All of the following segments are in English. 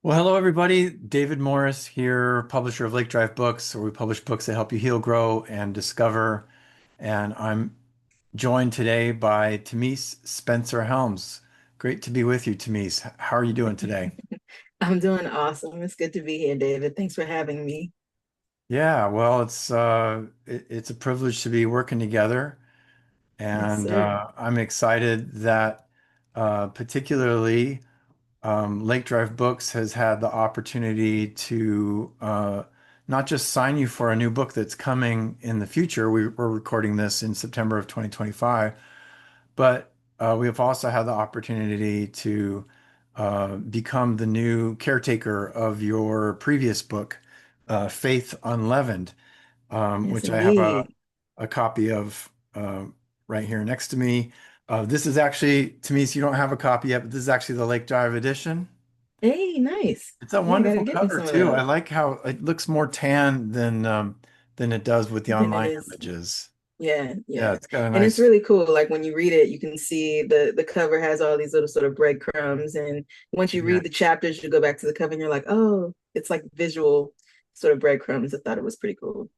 Well, hello everybody. David Morris here, publisher of Lake Drive Books, where we publish books that help you heal, grow, and discover. And I'm joined today by Tamice Spencer-Helms. Great to be with you, Tamice. How are you doing today? I'm doing awesome. It's good to be here, David. Thanks for having me. Yeah, well, it's a privilege to be working together, Yes, and sir. I'm excited that particularly. Lake Drive Books has had the opportunity to not just sign you for a new book that's coming in the future. We're recording this in September of 2025, but we have also had the opportunity to become the new caretaker of your previous book, Faith Unleavened, Yes, which I have indeed. a copy of right here next to me. This is actually, to me, so you don't have a copy yet, but this is actually the Lake Drive edition. Hey, nice. It's a Yeah, I gotta wonderful get me cover some of too. I those. like how it looks more tan than it does with the Than it online is. images. Yeah, Yeah, yeah. it's got a And it's nice. really cool. Like when you read it, you can see the cover has all these little sort of breadcrumbs. And once you Yeah. read the chapters, you go back to the cover and you're like, oh, it's like visual sort of breadcrumbs. I thought it was pretty cool.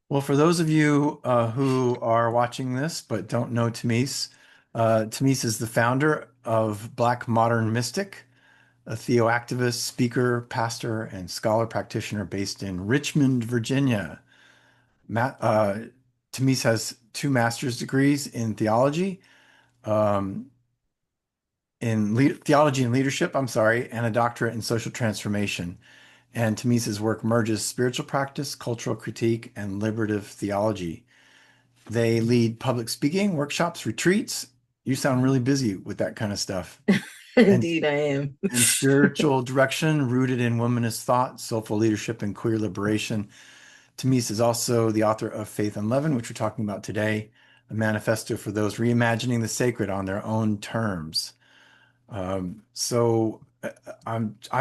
Well, for those of you who are watching this but don't know Tamice, Tamice is the founder of Black Modern Mystic, a theoactivist, speaker, pastor, and scholar practitioner based in Richmond, Virginia. Ma Tamice has two master's degrees in theology. Um, in theology and leadership, I'm sorry, and a doctorate in social transformation. And Tamise's work merges spiritual practice, cultural critique, and liberative theology. They lead public speaking, workshops, retreats. You sound really busy with that kind of stuff. And, Indeed, I am. and spiritual direction rooted in womanist thought, soulful leadership, and queer liberation. Tamise is also the author of Faith Unleavened, which we're talking about today, a manifesto for those reimagining the sacred on their own terms. I'm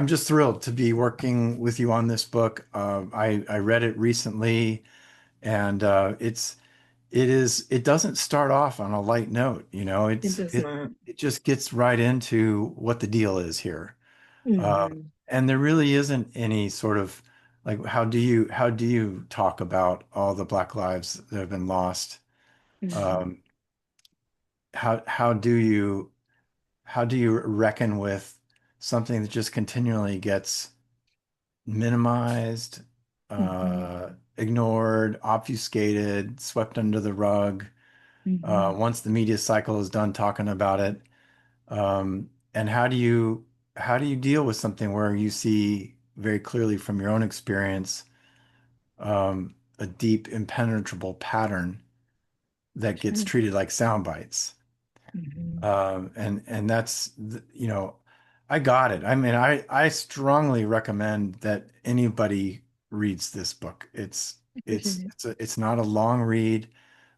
just thrilled to be working with you on this book. I read it recently, and it doesn't start off on a light note. It does not. It just gets right into what the deal is here. Hmm. And there really isn't any sort of like how do you talk about all the Black lives that have been lost? Hmm. Um, how do you reckon with something that just continually gets minimized, Hmm. ignored, obfuscated, swept under the rug, Hmm. once the media cycle is done talking about it? And how do you deal with something where you see very clearly from your own experience a deep, impenetrable pattern that gets Sure. treated like sound bites? Hmm. And that's I got it. I mean, I strongly recommend that anybody reads this book. I appreciate it. It's not a long read,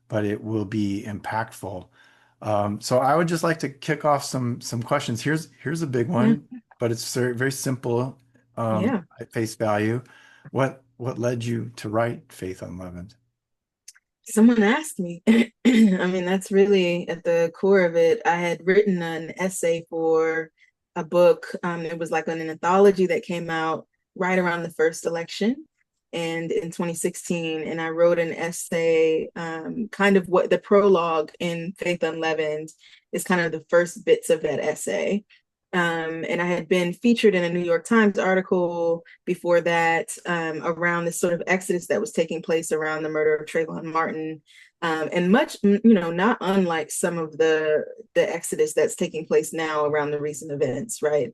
but it will be impactful. So I would just like to kick off some questions. Here's a big Yeah. one, but it's very, very simple Yeah. at face value. What led you to write Faith Unleavened? Someone asked me. I mean, that's really at the core of it. I had written an essay for a book. It was like an anthology that came out right around the first election and in 2016. And I wrote an essay, kind of what the prologue in Faith Unleavened is kind of the first bits of that essay. And I had been featured in a New York Times article before that, around this sort of exodus that was taking place around the murder of Trayvon Martin. And much, not unlike some of the exodus that's taking place now around the recent events, right?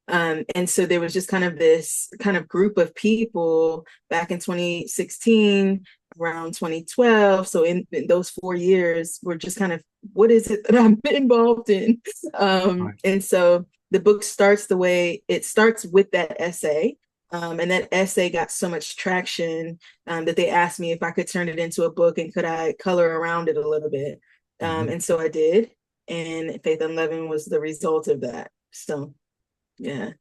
And so there was just kind of this kind of group of people back in 2016, around 2012. So in those 4 years, we're just kind of, what is it that I'm involved in? Right. And so the book starts the way it starts with that essay. And that essay got so much traction, that they asked me if I could turn it into a book and could I color around it a little bit. Mhm. And so I did. And Faith Unleavened was the result of that. So, yeah.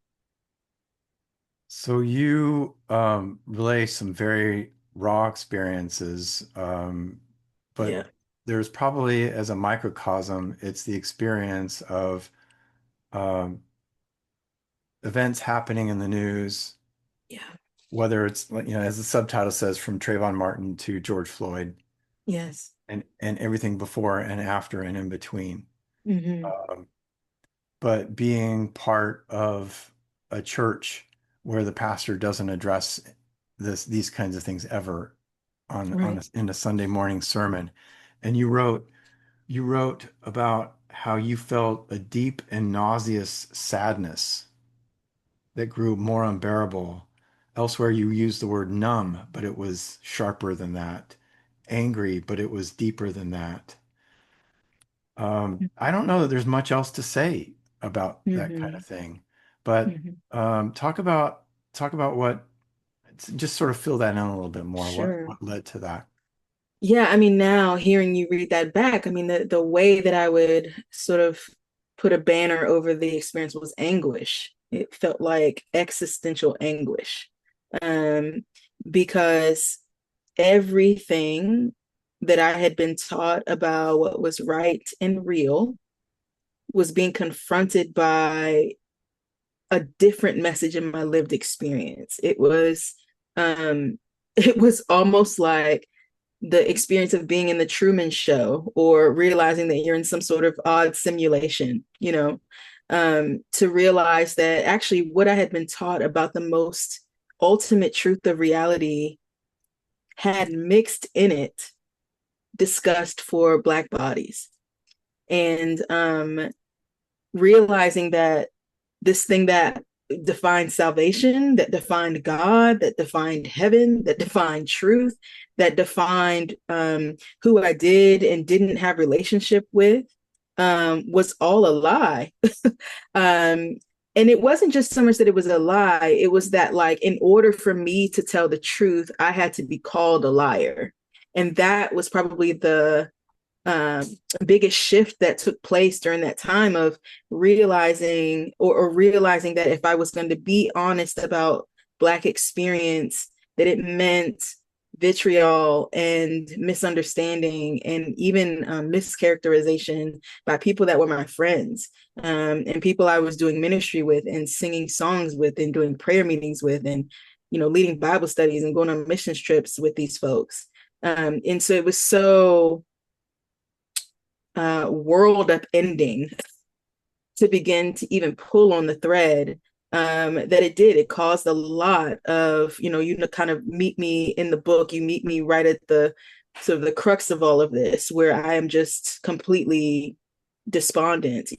So you relay some very raw experiences, but Yeah. there's probably, as a microcosm, it's the experience of um, events happening in the news, Yeah. whether it's, as the subtitle says, from Trayvon Martin to George Floyd, Yes. and everything before and after and in between. Hmm. Um, but being part of a church where the pastor doesn't address these kinds of things ever Right. in a Sunday morning sermon. And you wrote about how you felt a deep and nauseous sadness that grew more unbearable. Elsewhere, you used the word numb, but it was sharper than that. Angry, but it was deeper than that. I don't know that there's much else to say about that kind of Hmm. thing, but Hmm. talk about what, just sort of fill that in a little bit more. What Sure. what led to that? Yeah, I mean, now hearing you read that back, I mean, the way that I would sort of put a banner over the experience was anguish. It felt like existential anguish. Um, because everything that I had been taught about what was right and real was being confronted by a different message in my lived experience. Um it was almost like the experience of being in the Truman Show or realizing that you're in some sort of odd simulation, to realize that actually what I had been taught about the most ultimate truth of reality had mixed in it disgust for Black bodies. And realizing that this thing that defined salvation, that defined God, that defined heaven, that defined truth, that defined who I did and didn't have relationship with, was all a lie. um, and it wasn't just so much that it was a lie, it was that, like, in order for me to tell the truth, I had to be called a liar. And that was probably the um, biggest shift that took place during that time of realizing or realizing that if I was going to be honest about Black experience, that it meant vitriol and misunderstanding and even mischaracterization by people that were my friends, and people I was doing ministry with and singing songs with and doing prayer meetings with and leading Bible studies and going on missions trips with these folks. And so it was so world upending to begin to even pull on the thread, that it did. It caused a lot of, kind of meet me in the book. You meet me right at the sort of the crux of all of this, where I am just completely despondent.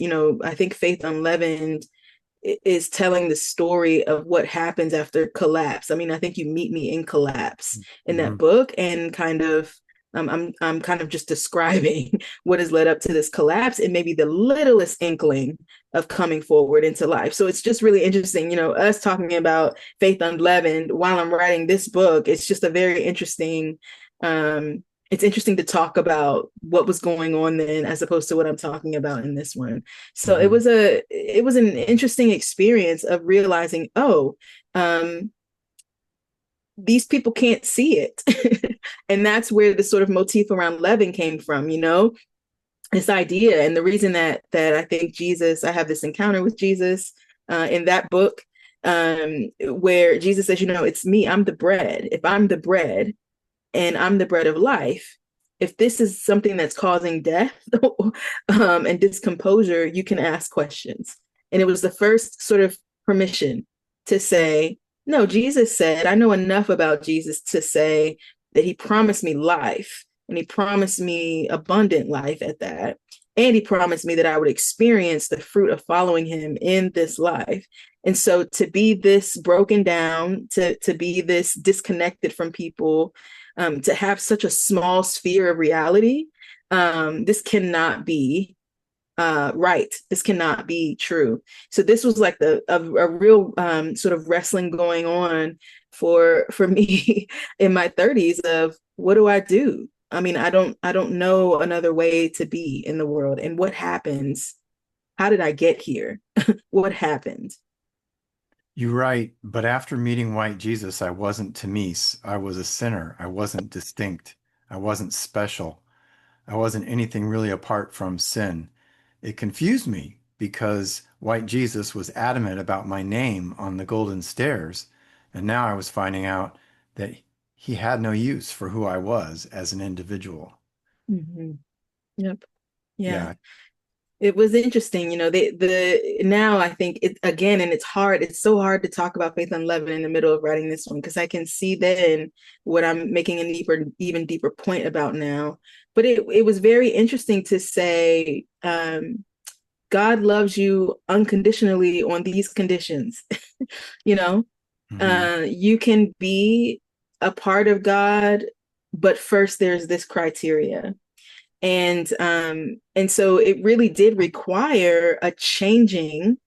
I think Faith Unleavened is telling the story of what happens after collapse. I mean, I think you meet me in collapse in that Mhm. book, and kind of I'm kind of just describing what has led up to this collapse and maybe the littlest inkling of coming forward into life. So it's just really interesting, us talking about Faith Unleavened while I'm writing this book. It's just a very interesting it's interesting to talk about what was going on then as opposed to what I'm talking about in this one. So it Mhm. was an interesting experience of realizing, oh, um, these people can't see it. And that's where the sort of motif around Levin came from, this idea. And the reason that I think I have this encounter with Jesus in that book, where Jesus says, it's me, I'm the bread. If I'm the bread, and I'm the bread of life, if this is something that's causing death and discomposure, you can ask questions. And it was the first sort of permission to say, no, Jesus said, I know enough about Jesus to say that he promised me life, and he promised me abundant life at that. And he promised me that I would experience the fruit of following him in this life. And so to be this broken down, to be this disconnected from people, to have such a small sphere of reality, this cannot be right. This cannot be true. So this was like a real sort of wrestling going on for me in my 30s of what do I do? I mean, I don't know another way to be in the world. And what happens? How did I get here? What happened? You're right, but after meeting white Jesus, I wasn't Tamice. I was a sinner. I wasn't distinct. I wasn't special. I wasn't anything really apart from sin. It confused me because white Jesus was adamant about my name on the golden stairs. And now I was finding out that he had no use for who I was as an individual. Hmm. Yep. Yeah. Yeah. It was interesting, the now I think it again, and it's so hard to talk about Faith Unleavened in the middle of writing this one because I can see then what I'm making a even deeper point about now. But it was very interesting to say, God loves you unconditionally on these conditions. you know, Hmm. you can be a part of God, but first there's this criteria. And so it really did require a changing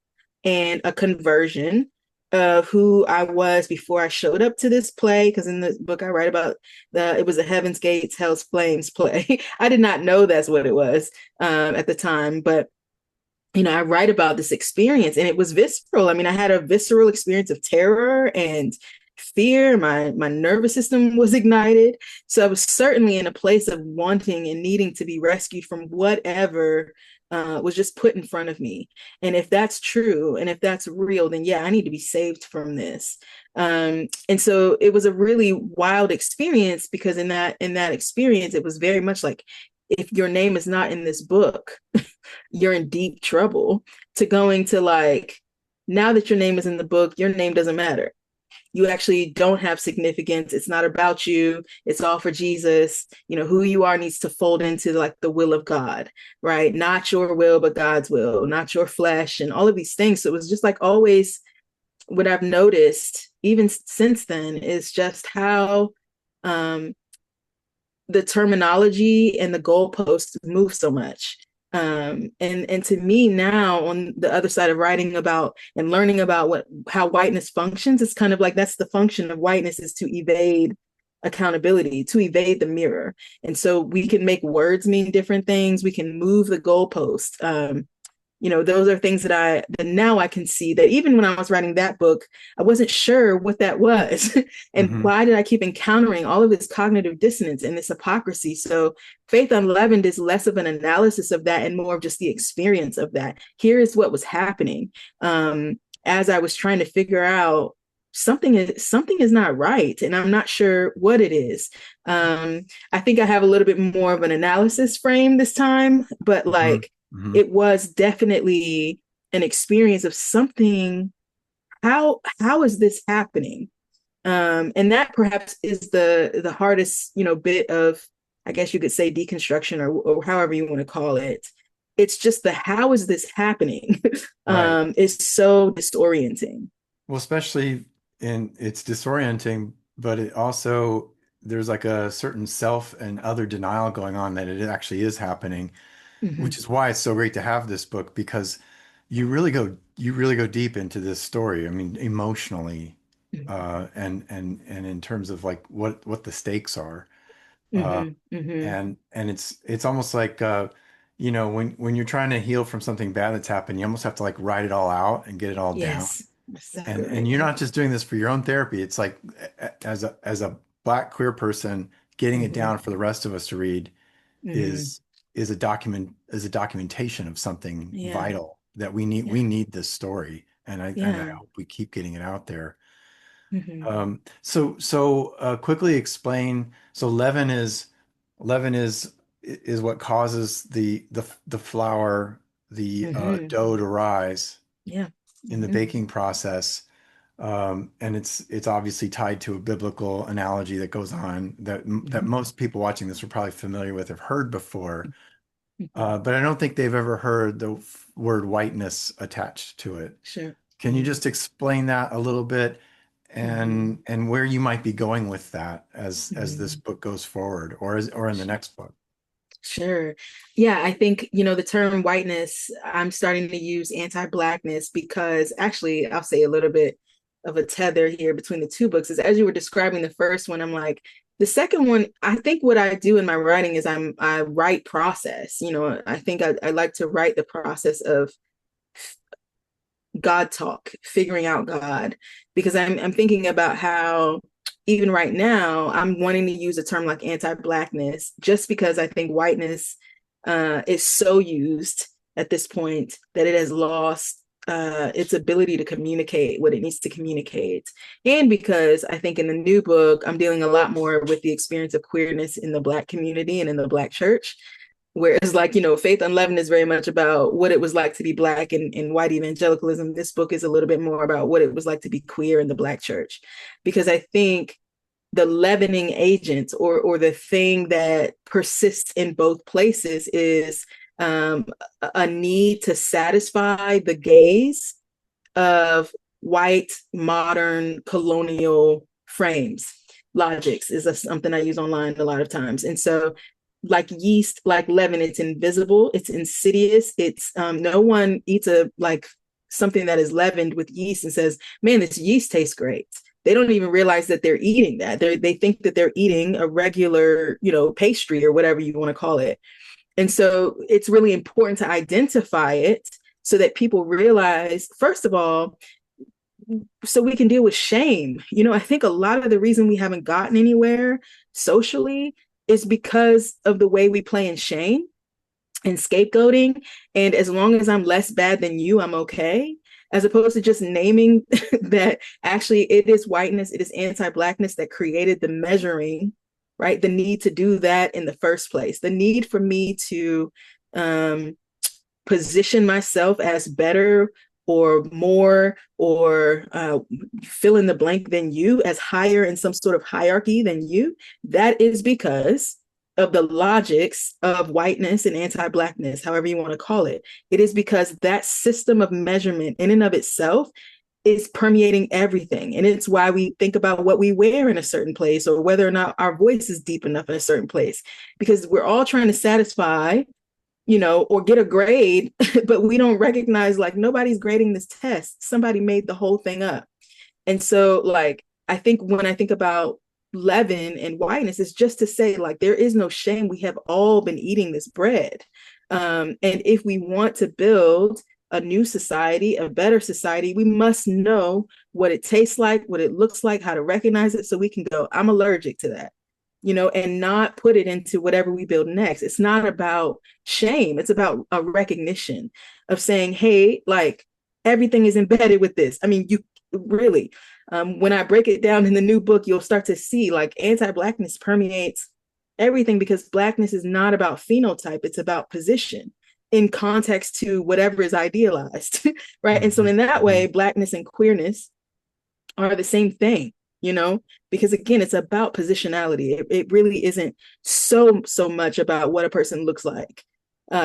and a conversion of who I was before I showed up to this play. Because in the book I write about it was a Heaven's Gates, Hell's Flames play. I did not know that's what it was at the time, but I write about this experience and it was visceral. I mean, I had a visceral experience of terror and fear. My nervous system was ignited. So I was certainly in a place of wanting and needing to be rescued from whatever was just put in front of me. And if that's true and if that's real, then yeah, I need to be saved from this. And so it was a really wild experience because in that experience, it was very much like, if your name is not in this book, you're in deep trouble, to going to like, now that your name is in the book, your name doesn't matter. You actually don't have significance. It's not about you. It's all for Jesus. Who you are needs to fold into like the will of God, right? Not your will, but God's will, not your flesh, and all of these things. So it was just like always what I've noticed, even since then, is just how um, the terminology and the goalposts move so much. And to me now, on the other side of writing about and learning about how whiteness functions, it's kind of like that's the function of whiteness, is to evade accountability, to evade the mirror. And so we can make words mean different things. We can move the goalpost. Those are things that now I can see that even when I was writing that book, I wasn't sure what that was. And Hmm. why did I keep encountering all of this cognitive dissonance and this hypocrisy? So Faith Unleavened is less of an analysis of that and more of just the experience of that. Here is what was happening as I was trying to figure out something is not right, and I'm not sure what it is. I think I have a little bit more of an analysis frame this time, but Hmm. like, Hmm. it was definitely an experience of something. How is this happening? And that perhaps is the hardest, bit of, I guess you could say, deconstruction, or however you want to call it. It's just the how is this happening Right. is so disorienting. Well, especially it's disorienting, but it also there's like a certain self and other denial going on that it actually is happening, which Hmm. is why it's so great to have this book because you really go deep into this story. I mean, emotionally, and in terms of like what the stakes are. Uh, Hmm. Hmm. and it's almost like when you're trying to heal from something bad that's happened, you almost have to like write it all out and get it all down. Yes, exactly And right. you're not just doing this for your own therapy. It's like as a black queer person, getting it Hmm. down for the rest of us to read Hmm. is a documentation of something Yeah, vital that yeah, we need this story. And I yeah. hope we keep getting it out there. Hmm. Quickly explain. So leaven is what causes the flour, the Hmm. dough to rise Yeah. in the Hmm. baking process. And it's obviously tied to a biblical analogy that goes on that Hmm. most people watching this are probably familiar with, have heard before. Hmm. But I don't think they've ever heard the word whiteness attached to it. Sure. Can you Hmm. just explain that a little bit Hmm. and where you might be going with that as this Hmm. book goes forward or in the next book? Sure. Yeah, I think, the term whiteness, I'm starting to use anti-Blackness because actually, I'll say a little bit of a tether here between the two books is, as you were describing the first one, I'm like, the second one, I think what I do in my writing is I write process. I think I like to write the process of God talk, figuring out God, because I'm thinking about how even right now I'm wanting to use a term like anti-Blackness just because I think whiteness is so used at this point that it has lost its ability to communicate what it needs to communicate. And because I think in the new book, I'm dealing a lot more with the experience of queerness in the Black community and in the Black church. Whereas, like, Faith Unleavened is very much about what it was like to be Black in white evangelicalism. This book is a little bit more about what it was like to be queer in the Black church. Because I think the leavening agent or the thing that persists in both places is a need to satisfy the gaze of white, modern, colonial frames. Logics is something I use online a lot of times. And so, like yeast, like leaven, it's invisible, it's insidious. It's no one eats something that is leavened with yeast and says, man, this yeast tastes great. They don't even realize that they're eating that. They think that they're eating a regular, pastry or whatever you want to call it. And so it's really important to identify it so that people realize, first of all, so we can deal with shame. I think a lot of the reason we haven't gotten anywhere socially is because of the way we play in shame and scapegoating. And as long as I'm less bad than you, I'm okay. As opposed to just naming that actually it is whiteness, it is anti-Blackness that created the measuring, right? The need to do that in the first place, the need for me to position myself as better or more or fill in the blank than you, as higher in some sort of hierarchy than you. That is because of the logics of whiteness and anti-Blackness, however you want to call it. It is because that system of measurement in and of itself is permeating everything. And it's why we think about what we wear in a certain place or whether or not our voice is deep enough in a certain place, because we're all trying to satisfy, or get a grade, but we don't recognize like nobody's grading this test. Somebody made the whole thing up. And so I think when I think about leaven and whiteness, is just to say like there is no shame. We have all been eating this bread. And if we want to build a new society, a better society, we must know what it tastes like, what it looks like, how to recognize it, so we can go, I'm allergic to that, and not put it into whatever we build next. It's not about shame. It's about a recognition of saying, hey, like everything is embedded with this. I mean, you really, when I break it down in the new book, you'll start to see like anti-Blackness permeates everything, because Blackness is not about phenotype. It's about position in context to whatever is idealized, right? And so in that way, Blackness and queerness are the same thing, because again, it's about positionality. It really isn't so much about what a person looks like,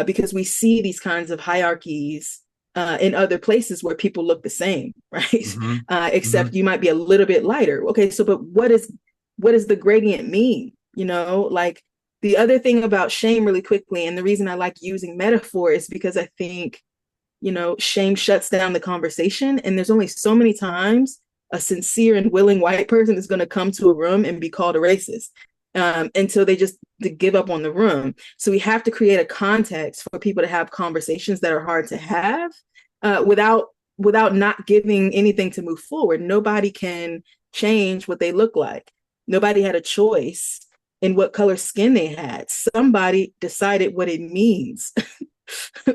because we see these kinds of hierarchies in other places where people look the same, right? Except you might be a little bit lighter. Okay, so but what does the gradient mean? Like the other thing about shame really quickly, and the reason I like using metaphor is because I think, shame shuts down the conversation. And there's only so many times a sincere and willing white person is going to come to a room and be called a racist until they just give up on the room. So we have to create a context for people to have conversations that are hard to have without not giving anything to move forward. Nobody can change what they look like. Nobody had a choice in what color skin they had. Somebody decided what it means,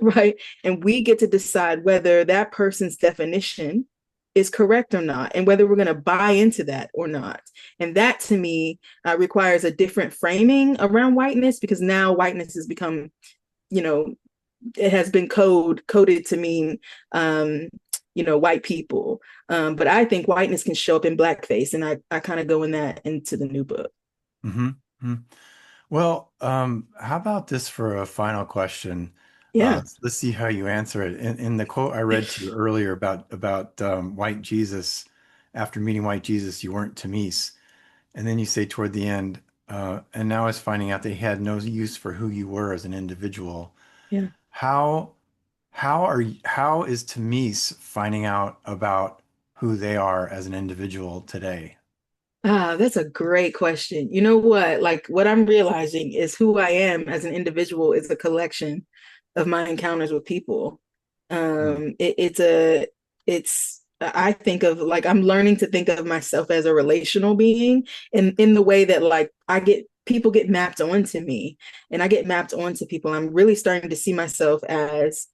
right? And we get to decide whether that person's definition is correct or not, and whether we're going to buy into that or not. And that to me requires a different framing around whiteness, because now whiteness has become, it has been coded to mean, white people. But I think whiteness can show up in blackface, and I kind of go into the new book. Mm-hmm. Well, how about this for a final question? Yeah. Let's see how you answer it. In the quote I read to you earlier about white Jesus, after meeting white Jesus, you weren't Tamice, and then you say toward the end, and now I was finding out that he had no use for who you were as an individual. Yeah. How how is Tamice finding out about who they are as an individual today? That's a great question. You know what? Like what I'm realizing is who I am as an individual is a collection of my encounters with people. I think of like I'm learning to think of myself as a relational being, and in the way that like people get mapped onto me and I get mapped onto people. I'm really starting to see myself as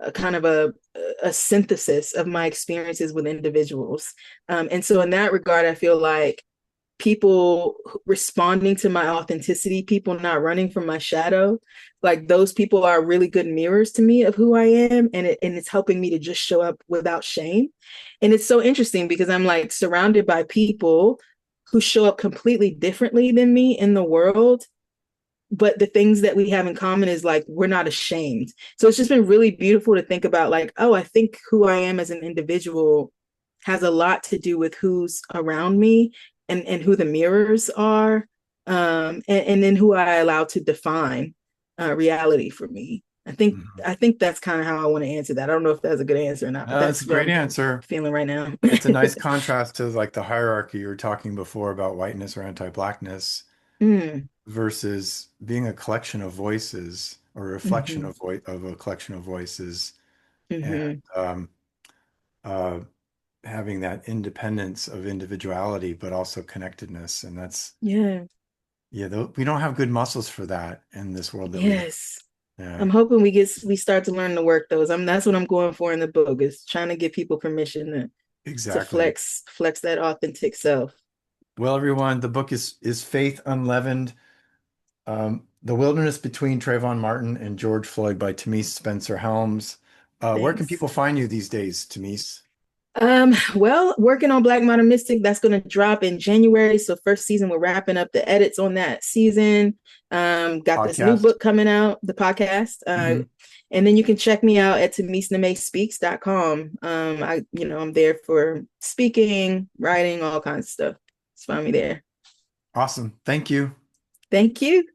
a kind of a synthesis of my experiences with individuals. And so in that regard, I feel like people responding to my authenticity, people not running from my shadow, like those people are really good mirrors to me of who I am. And it's helping me to just show up without shame. And it's so interesting because I'm like surrounded by people who show up completely differently than me in the world. But the things that we have in common is like we're not ashamed. So it's just been really beautiful to think about like, oh, I think who I am as an individual has a lot to do with who's around me and who the mirrors are, and then who I allow to define reality for me. Mhm. I think that's kind of how I want to answer that. I don't know if that's a good answer or not, but That's a that's what great I'm answer. feeling right now. It's a nice contrast to like the hierarchy you were talking before about whiteness or anti-Blackness Mm, versus being a collection of voices or a reflection hmm of a collection of voices, and hmm um, uh, having that independence of individuality, but also connectedness. And that's, Yeah. yeah, we don't have good muscles for that in this world that we live. Yes. Yeah, I'm hoping we start to learn to work those. That's what I'm going for in the book is trying to give people permission to exactly. flex that authentic self. Well, everyone, the book is Faith Unleavened. The Wilderness Between Trayvon Martin and George Floyd by Tamice Spencer-Helms. Where can Thanks. people find you these days, Tamice? Well, working on Black Modern Mystic, that's going to drop in January. So first season, we're wrapping up the edits on that season. Got this new Podcast? book coming out, the podcast. Hmm. And then you can check me out at tamicenamespeaks.com. I'm there for speaking, writing, all kinds of stuff. Just find me there. Awesome. Thank you. Thank you.